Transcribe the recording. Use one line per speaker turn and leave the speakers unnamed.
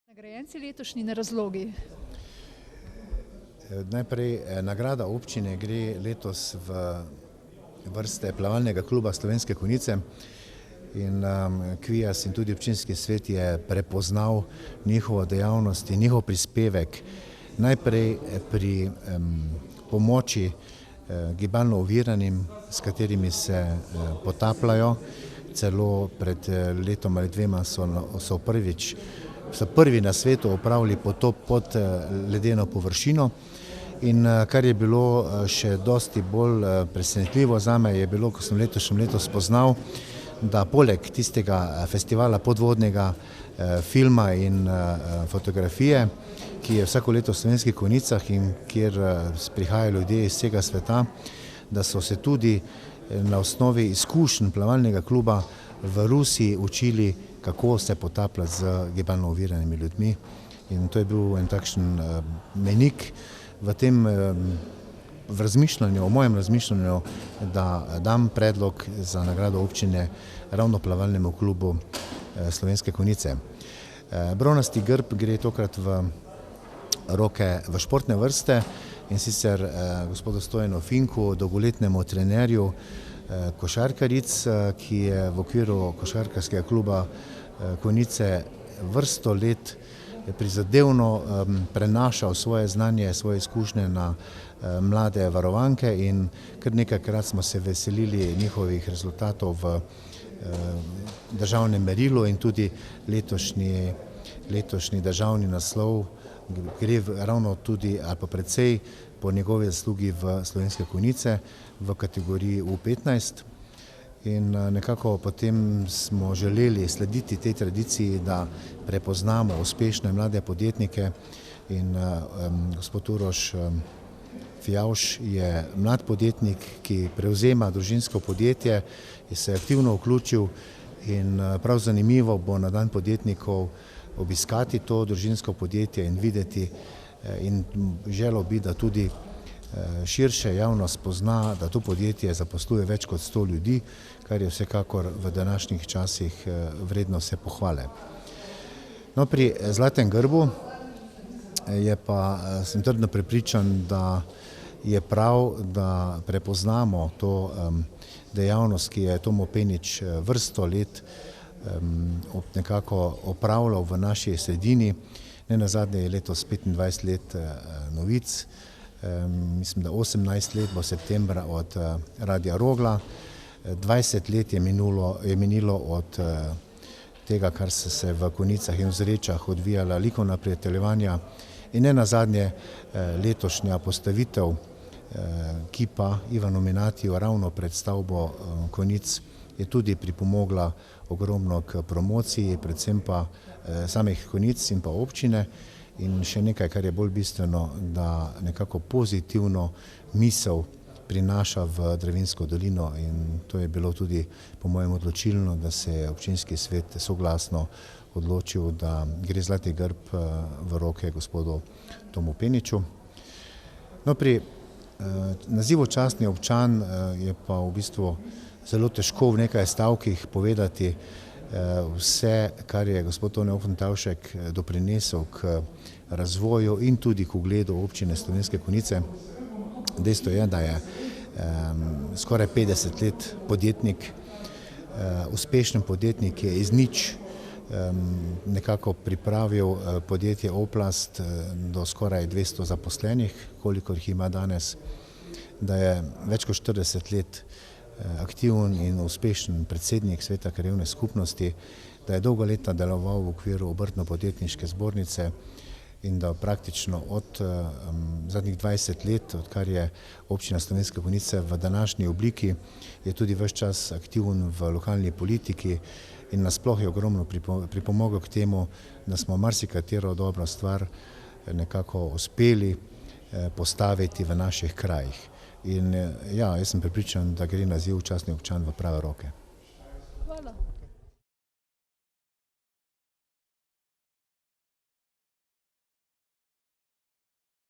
Nagrajenci letošnji na razlogi.
Najprej nagrada občine gre letos v vrste plavalnega kluba Slovenske Konjice in KVIAZ in tudi občinski svet je prepoznal njihovo dejavnost in njihov prispevek najprej pri pomoči gibalno oviranim, s katerimi se potapljajo. Celo pred letom ali dvema so prvi na svetu opravili potop pod ledeno površino. In kar je bilo še dosti bolj presenetljivo zame, je bilo, ko sem letošnjem letu spoznal, da poleg tistega festivala podvodnega filma in fotografije, ki je vsako leto v Slovenskih Konjicah in kjer prihajajo ljudje iz vsega sveta, da so se tudi na osnovi izkušenj plavalnega kluba v Rusiji učili, kako se potapljati z gibalno oviranimi ljudmi. In to je bil en takšen mejnik v razmišljanju, v mojem razmišljanju, da dam predlog za nagrado občine ravno plavalnemu klubu Slovenske Konjice. Bronasti grb gre tokrat v roke v športne vrste, in sicer gospodu Stojanu Finku, dolgoletnemu trenerju košarkaric, ki je v okviru košarkarskega kluba Konjice vrsto let prizadevno prenašal svoje znanje, svoje izkušnje na mlade varovanke in kar nekajkrat smo se veselili njihovih rezultatov v državnem merilu in tudi letošnji državni naslov gre ravno tudi ali pa precej po njegovi zaslugi v Slovenske Konjice v kategoriji U15. In nekako potem smo želeli slediti tej tradiciji, da prepoznamo uspešne mlade podjetnike in gospod Uroš Fijavž je mlad podjetnik, ki prevzema družinsko podjetje in se je aktivno vključil in prav zanimivo bo na dan podjetnikov obiskati to družinsko podjetje in videti in želel bi, da tudi širše javnost spozna, da to podjetje zaposluje več kot 100 ljudi, kar je vsekakor v današnjih časih vredno vse pohvale. No, pri Zlatem grbu sem trdno prepričan, da je prav, da prepoznamo to dejavnost, ki je Tomo Penič vrsto let nekako opravljal v naši sredini. Nenazadnje je letos 25 let novic, mislim, da 18 let bo septembra od Radia Rogla, 20 let je minilo od tega, kar so se v Konjicah in v Zrečah odvijala likovna prijateljevanja in nenazadnje letošnja postavitev kipa Ivanu Minatiju ravno pred stavbo Konjic je tudi pripomogla ogromno k promociji, predvsem pa samih Konjic in pa občine. In še nekaj, kar je bolj bistveno, da nekako pozitivno misel prinaša v Dravinjsko dolino in to je bilo tudi po mojem odločilno, da se je občinski svet soglasno odločil, da gre Zlati grb v roke gospodu Tomu Peniču. No, pri nazivu častni občan je pa v bistvu zelo težko v nekaj stavkih povedati vse, kar je gospod Tone Oftentavšek doprinesel k razvoju in tudi k ugledu občine Slovenske Konjice. Dejstvo je, da je skoraj 50 let podjetnik, uspešen podjetnik je iz nič nekako pripravil podjetje Oplast do skoraj 200 zaposlenih, kolikor jih ima danes, da je več kot 40 let aktiven in uspešen predsednik Sveta krajevne skupnosti, da je dolgo leta deloval v okviru Obrtno-podjetniške zbornice in da praktično od zadnjih 20 let, odkar je občina Slovenske Konjice v današnji obliki, je tudi ves čas aktiven v lokalni politiki in nasploh je ogromno pripomogel k temu, da smo marsikatero dobro stvar nekako uspeli postaviti v naših krajih. In ja, jaz sem prepričan, da gre naziv častni občan v prave roke.